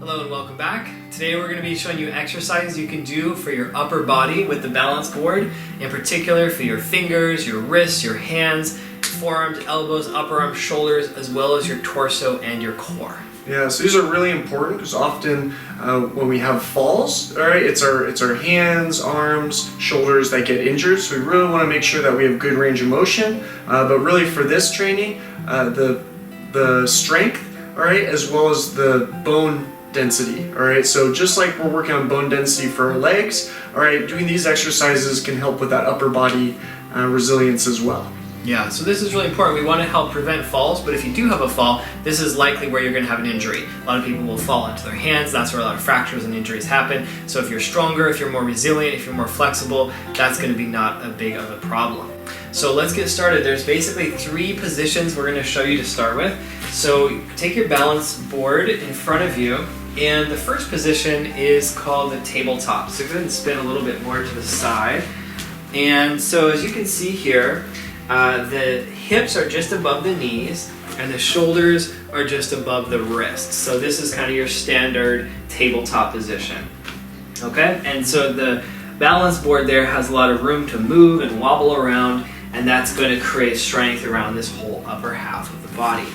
Hello and welcome back. Today we're going to be showing you exercises you can do for your upper body with the balance board, in particular for your fingers, your wrists, your hands, forearms, elbows, upper arms, shoulders, as well as your torso and your core. Yeah, so these are really important because often when we have falls, all right, it's our hands, arms, shoulders that get injured. So we really want to make sure that we have good range of motion. But really for this training, the strength, all right, as well as the bone density, all right? So just like we're working on bone density for our legs, all right, doing these exercises can help with that upper body resilience as well. Yeah, so this is really important. We want to help prevent falls, but if you do have a fall, this is likely where you're going to have an injury. A lot of people will fall onto their hands. That's where a lot of fractures and injuries happen. So if you're stronger, if you're more resilient, if you're more flexible, that's going to be not a big of a problem. So let's get started. There's basically 3 positions we're going to show you to start with. So take your balance board in front of you, and the first position is called the tabletop. So go ahead and spin a little bit more to the side. And so as you can see here, the hips are just above the knees and the shoulders are just above the wrists. So this is kind of your standard tabletop position. Okay, and so the balance board there has a lot of room to move and wobble around, and that's going to create strength around this whole upper half of the body.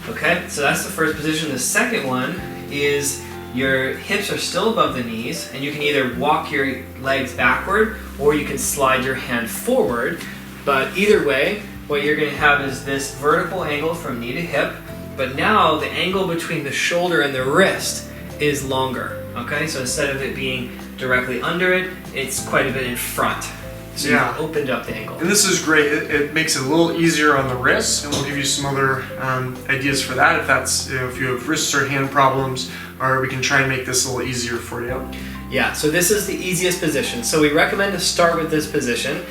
Okay, so that's the first position. The second one is your hips are still above the knees, and you can either walk your legs backward or you can slide your hand forward. But either way, what you're going to have is this vertical angle from knee to hip, but now the angle between the shoulder and the wrist is longer. Okay, so instead of it being directly under it, it's quite a bit in front. So yeah, you've opened up the angle. And this is great. It makes it a little easier on the wrists, and we'll give you some other ideas for that if you have wrists or hand problems, or we can try and make this a little easier for you. Yeah, so this is the easiest position. So we recommend to start with this position,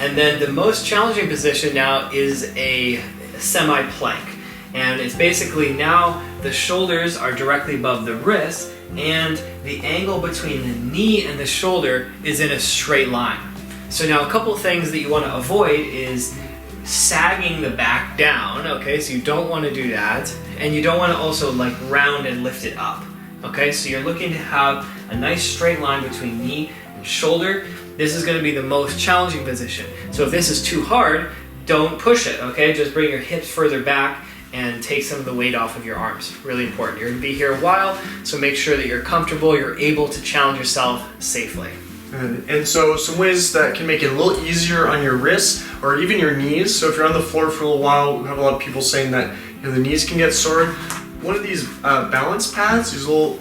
and then the most challenging position now is a semi-plank. And it's basically now the shoulders are directly above the wrist, and the angle between the knee and the shoulder is in a straight line. So now a couple things that you want to avoid is sagging the back down, okay, so you don't want to do that, and you don't want to also like round and lift it up, okay, so you're looking to have a nice straight line between knee and shoulder. This is going to be the most challenging position. So if this is too hard, don't push it, okay, just bring your hips further back and take some of the weight off of your arms. Really important. You're going to be here a while, so make sure that you're comfortable, you're able to challenge yourself safely. And so some ways that can make it a little easier on your wrists or even your knees. So if you're on the floor for a little while, we have a lot of people saying that the knees can get sore. One of these balance pads, these little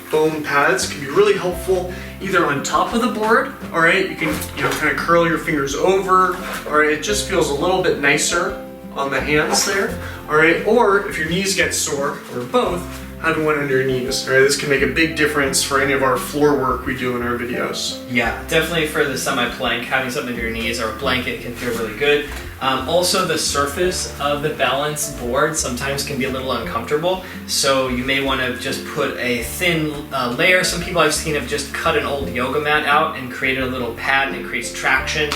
foam pads, can be really helpful either on top of the board, all right, you can kind of curl your fingers over, all right, it just feels a little bit nicer on the hands there, all right, or if your knees get sore, or both, having one under your knees. All right, this can make a big difference for any of our floor work we do in our videos. Yeah, definitely for the semi-plank, having something under your knees or a blanket can feel really good. Also, the surface of the balance board sometimes can be a little uncomfortable, so you may want to just put a thin layer. Some people I've seen have just cut an old yoga mat out and created a little pad, and it creates traction.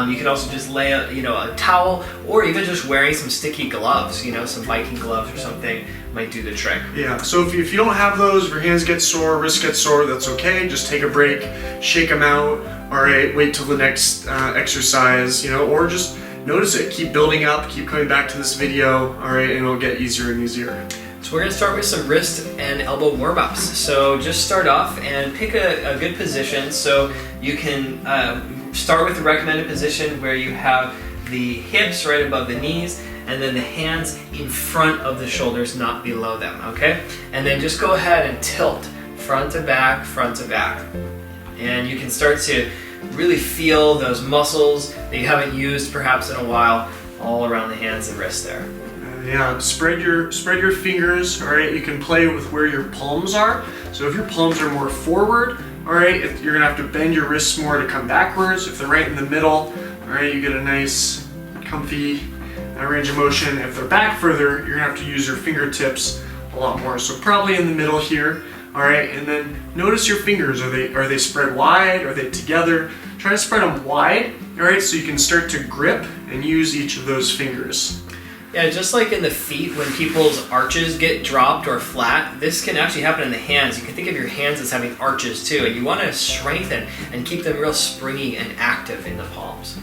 You can also just lay a towel, or even just wearing some sticky gloves, some biking gloves or something might do the trick. Yeah, so if you don't have those, if your hands get sore, wrists get sore, that's okay. Just take a break, shake them out, all right, wait till the next exercise, or just notice it. Keep building up, keep coming back to this video, all right, and it'll get easier and easier. So we're going to start with some wrist and elbow warm-ups. So just start off and pick a good position. So you can start with the recommended position where you have the hips right above the knees and then the hands in front of the shoulders, not below them, okay? And then just go ahead and tilt front to back, front to back. And you can start to really feel those muscles that you haven't used perhaps in a while all around the hands and wrists there. Yeah, spread your fingers, all right? You can play with where your palms are. So if your palms are more forward, all right, you're gonna have to bend your wrists more to come backwards. If they're right in the middle, all right, you get a nice, comfy range of motion. If they're back further, you're gonna have to use your fingertips a lot more. So probably in the middle here, all right, and then notice your fingers. Are they spread wide? Are they together? Try to spread them wide, all right, so you can start to grip and use each of those fingers. Yeah, just like in the feet, when people's arches get dropped or flat, this can actually happen in the hands. You can think of your hands as having arches too, and you want to strengthen and keep them real springy and active in the palms.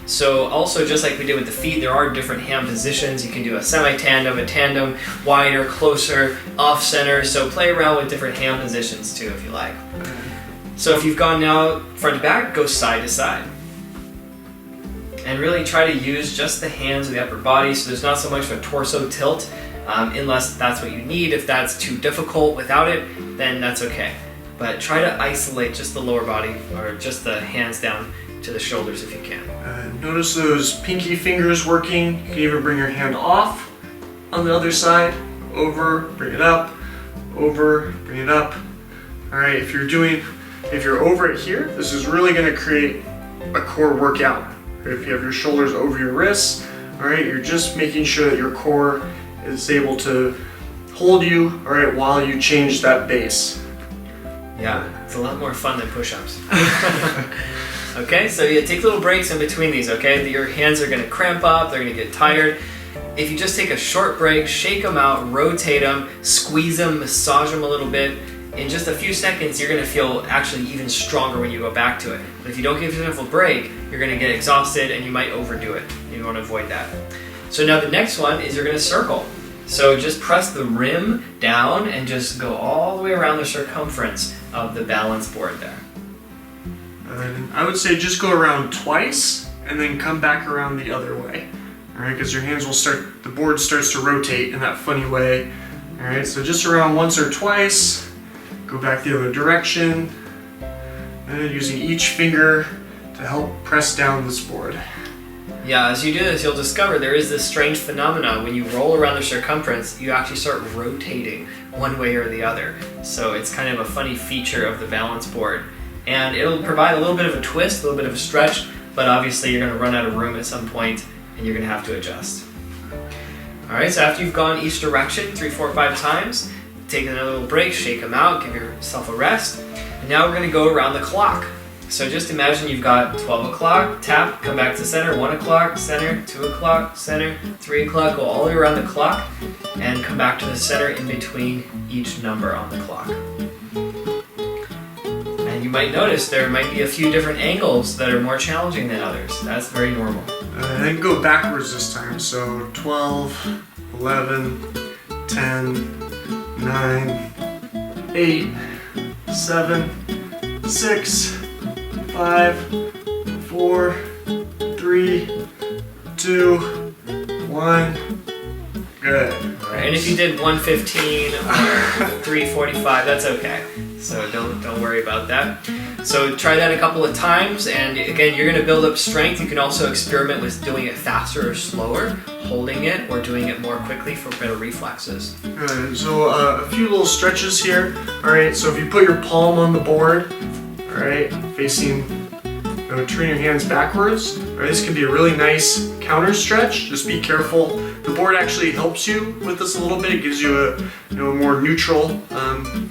So also, just like we did with the feet, there are different hand positions. You can do a semi-tandem, a tandem, wider, closer, off-center. So play around with different hand positions too if you like. So if you've gone now front to back, go side to side. And really try to use just the hands of the upper body, so there's not so much of a torso tilt, unless that's what you need. If that's too difficult without it, then that's okay. But try to isolate just the lower body, or just the hands down to the shoulders if you can. Notice those pinky fingers working. You can even bring your hand off on the other side, over, bring it up, over, bring it up. All right, if you're over it here, this is really gonna create a core workout. If you have your shoulders over your wrists, all right, you're just making sure that your core is able to hold you, all right, while you change that base. Yeah, it's a lot more fun than push-ups. Okay, so you take little breaks in between these, okay? Your hands are gonna cramp up, they're gonna get tired. If you just take a short break, shake them out, rotate them, squeeze them, massage them a little bit, in just a few seconds, you're gonna feel actually even stronger when you go back to it. But if you don't give yourself a break, you're gonna get exhausted and you might overdo it. You wanna avoid that. So now the next one is you're gonna circle. So just press the rim down and just go all the way around the circumference of the balance board there. I would say just go around twice and then come back around the other way. All right, because your hands will the board starts to rotate in that funny way. All right, so just around once or twice. Go back the other direction, and using each finger to help press down this board. Yeah, as you do this, you'll discover there is this strange phenomenon. When you roll around the circumference, you actually start rotating one way or the other. So it's kind of a funny feature of the balance board. And it'll provide a little bit of a twist, a little bit of a stretch, but obviously you're gonna run out of room at some point, and you're gonna have to adjust. All right, so after you've gone each direction 3, 4, 5 times, take another little break, shake them out, give yourself a rest. And now we're gonna go around the clock. So just imagine you've got 12 o'clock, tap, come back to center, 1 o'clock, center, 2 o'clock, center, 3 o'clock, go all the way around the clock, and come back to the center in between each number on the clock. And you might notice there might be a few different angles that are more challenging than others. That's very normal. And then go backwards this time. So 12, 11, 10, 9, 8, 7, 6, 5, 4, 3, 2, 1. Good. All right, and if you did 115 or 345, that's okay. So don't worry about that. So try that a couple of times, and again, you're going to build up strength. You can also experiment with doing it faster or slower, holding it, or doing it more quickly for better reflexes. Good. So a few little stretches here. All right. So if you put your palm on the board, all right, facing, turn your hands backwards. All right, this can be a really nice counter stretch. Just be careful. The board actually helps you with this a little bit. It gives you a more neutral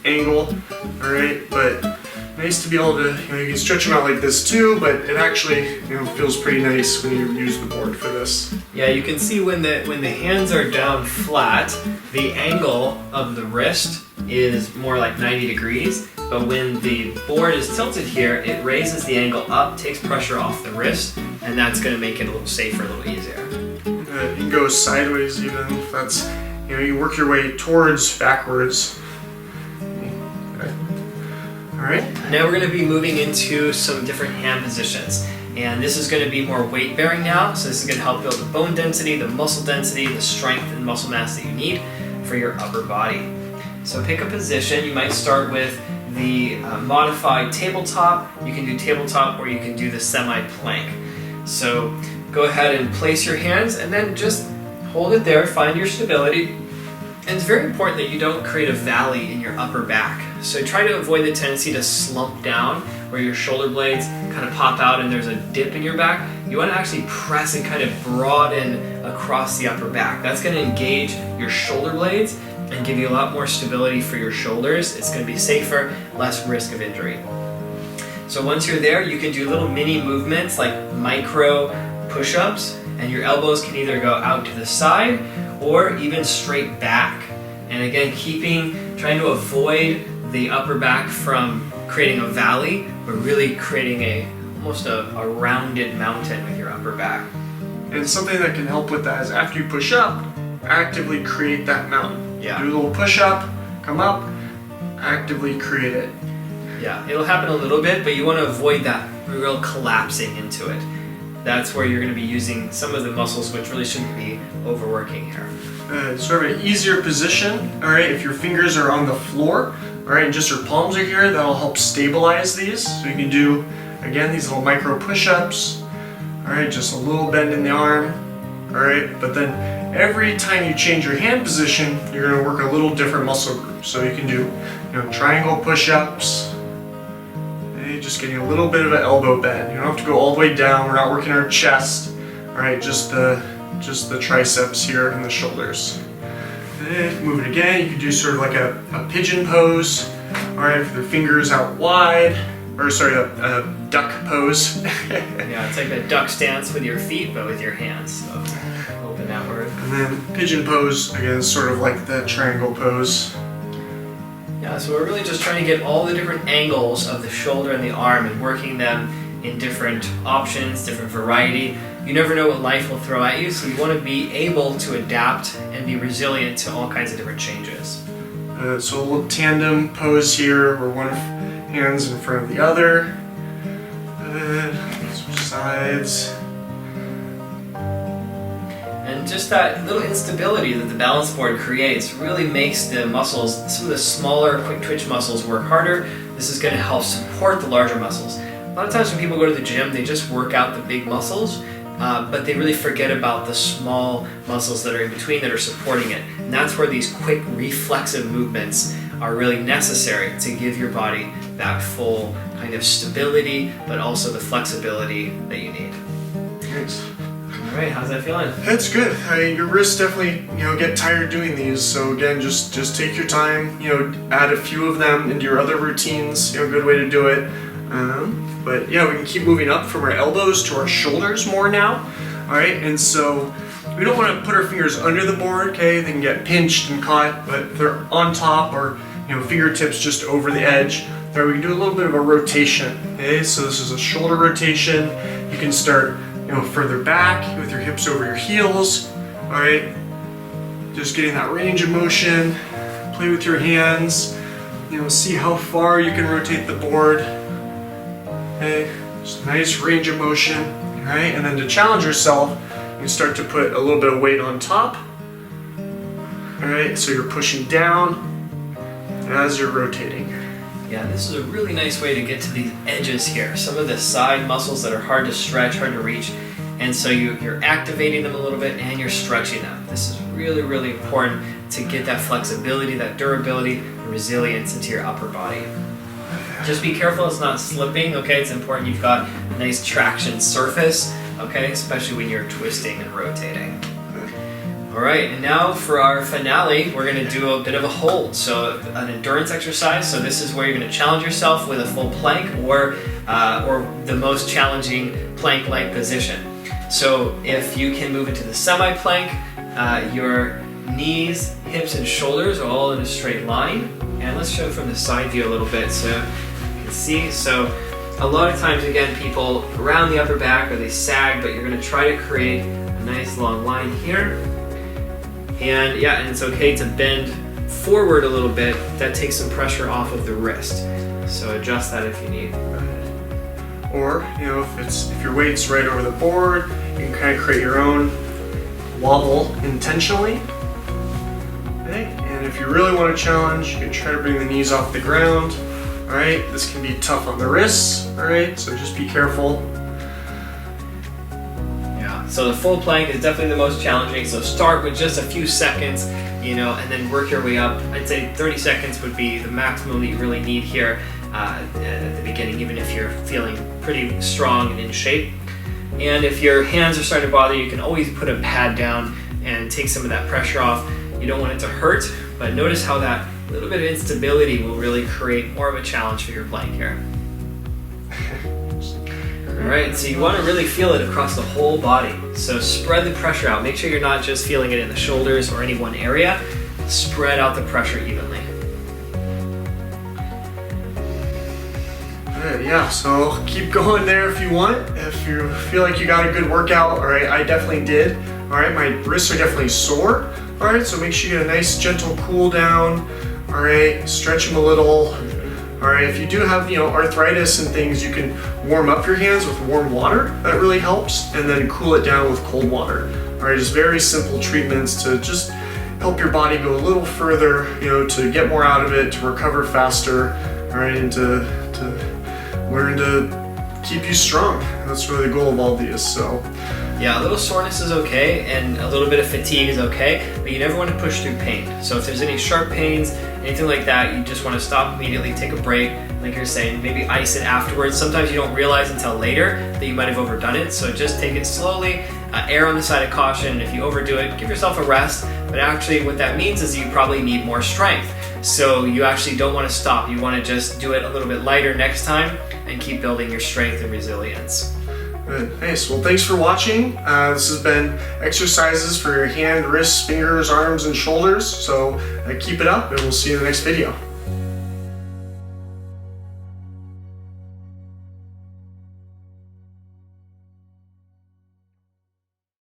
angle. All right, but nice to be able to, you can stretch them out like this too, but it actually, feels pretty nice when you use the board for this. Yeah, you can see when the hands are down flat, the angle of the wrist is more like 90 degrees, but when the board is tilted here, it raises the angle up, takes pressure off the wrist, and that's going to make it a little safer, a little easier. You can go sideways even if that's, you work your way towards backwards. All right. Now we're going to be moving into some different hand positions. And this is going to be more weight bearing now. So this is going to help build the bone density, the muscle density, the strength and muscle mass that you need for your upper body. So pick a position. You might start with the modified tabletop. You can do tabletop or you can do the semi-plank. So go ahead and place your hands and then just hold it there, find your stability. And it's very important that you don't create a valley in your upper back. So try to avoid the tendency to slump down where your shoulder blades kind of pop out and there's a dip in your back. You want to actually press and kind of broaden across the upper back. That's going to engage your shoulder blades and give you a lot more stability for your shoulders. It's going to be safer, less risk of injury. So once you're there, you can do little mini movements like micro push-ups, and your elbows can either go out to the side or even straight back. And again, trying to avoid the upper back from creating a valley, but really creating almost a rounded mountain with your upper back. And something that can help with that is after you push up, actively create that mountain. Yeah. Do a little push up, come up, actively create it. Yeah, it'll happen a little bit, but you want to avoid that real collapsing into it. That's where you're going to be using some of the muscles which really shouldn't be overworking here. Sort of an easier position, all right, if your fingers are on the floor, all right, and just your palms are here, that'll help stabilize these. So you can do, again, these little micro push-ups, all right, just a little bend in the arm, all right, but then every time you change your hand position, you're going to work a little different muscle group. So you can do, triangle push-ups, okay, just getting a little bit of an elbow bend. You don't have to go all the way down. We're not working our chest, all right, just the triceps here and the shoulders. And move it again. You can do sort of like a pigeon pose, all right, with your fingers out wide, or sorry, a duck pose. Yeah, it's like a duck stance with your feet, but with your hands. So open outward. And then pigeon pose, again, sort of like the triangle pose. Yeah, so we're really just trying to get all the different angles of the shoulder and the arm and working them in different options, different variety. You never know what life will throw at you, so you want to be able to adapt and be resilient to all kinds of different changes. So a little tandem pose here, where one hand's in front of the other. Switch sides. And just that little instability that the balance board creates really makes the muscles, some of the smaller quick twitch muscles, work harder. This is going to help support the larger muscles. A lot of times when people go to the gym, they just work out the big muscles, but they really forget about the small muscles that are in between that are supporting it. And that's where these quick reflexive movements are really necessary to give your body that full kind of stability, but also the flexibility that you need. Thanks. All right, how's that feeling? That's good. Your wrists definitely, get tired doing these. So again, just take your time. Add a few of them into your other routines. Good way to do it. But yeah, we can keep moving up from our elbows to our shoulders more now. All right, and so we don't want to put our fingers under the board. Okay, they can get pinched and caught, but if they're on top or fingertips just over the edge, there we can do a little bit of a rotation. Okay, so this is a shoulder rotation. You can start further back with your hips over your heels. All right, just getting that range of motion. Play with your hands. See how far you can rotate the board. Okay, just a nice range of motion. All right, and then to challenge yourself, you can start to put a little bit of weight on top. All right, so you're pushing down as you're rotating. Yeah, this is a really nice way to get to these edges here. Some of the side muscles that are hard to stretch, hard to reach, and so you're activating them a little bit and you're stretching them. This is really, really important to get that flexibility, that durability, and resilience into your upper body. Just be careful it's not slipping, okay? It's important you've got a nice traction surface, okay? Especially when you're twisting and rotating. All right, and now for our finale, we're gonna do a bit of a hold. So an endurance exercise. So this is where you're gonna challenge yourself with a full plank or the most challenging plank-like position. So if you can move into the semi-plank, your knees, hips, and shoulders are all in a straight line. And let's show from the side view a little bit so you can see. So a lot of times, again, people around the upper back or they sag, but you're gonna try to create a nice long line here. And yeah, and it's okay to bend forward a little bit. That takes some pressure off of the wrist. So adjust that if you need. Or, if your weight's right over the board, you can kind of create your own wobble intentionally. Okay? And if you really want to challenge, you can try to bring the knees off the ground. All right, this can be tough on the wrists. All right, so just be careful. So the full plank is definitely the most challenging. So start with just a few seconds, and then work your way up. I'd say 30 seconds would be the maximum that you really need here at the beginning, even if you're feeling pretty strong and in shape. And if your hands are starting to bother you, can always put a pad down and take some of that pressure off. You don't want it to hurt, but notice how that little bit of instability will really create more of a challenge for your plank here. All All right, so you want to really feel it across the whole body. So spread the pressure out. Make sure you're not just feeling it in the shoulders or any one area. Spread out the pressure evenly. Good, yeah, so keep going there if you want. If you feel like you got a good workout, all right, I definitely did. All right, my wrists are definitely sore. All right, so make sure you get a nice gentle cool down. All right, stretch them a little. All right, if you do have, arthritis and things, you can warm up your hands with warm water. That really helps, and then cool it down with cold water. All right, just very simple treatments to just help your body go a little further, to get more out of it, to recover faster, all right, and to learn to keep you strong. That's really the goal of all these. So. Yeah, a little soreness is okay, and a little bit of fatigue is okay, but you never want to push through pain. So if there's any sharp pains, anything like that, you just want to stop immediately, take a break, like you're saying, maybe ice it afterwards. Sometimes you don't realize until later that you might have overdone it, so just take it slowly, err on the side of caution, and if you overdo it, give yourself a rest. But actually what that means is you probably need more strength. So you actually don't want to stop. You want to just do it a little bit lighter next time and keep building your strength and resilience. Good. Nice. Well, thanks for watching. This has been exercises for your hand, wrists, fingers, arms, and shoulders. So keep it up, and we'll see you in the next video.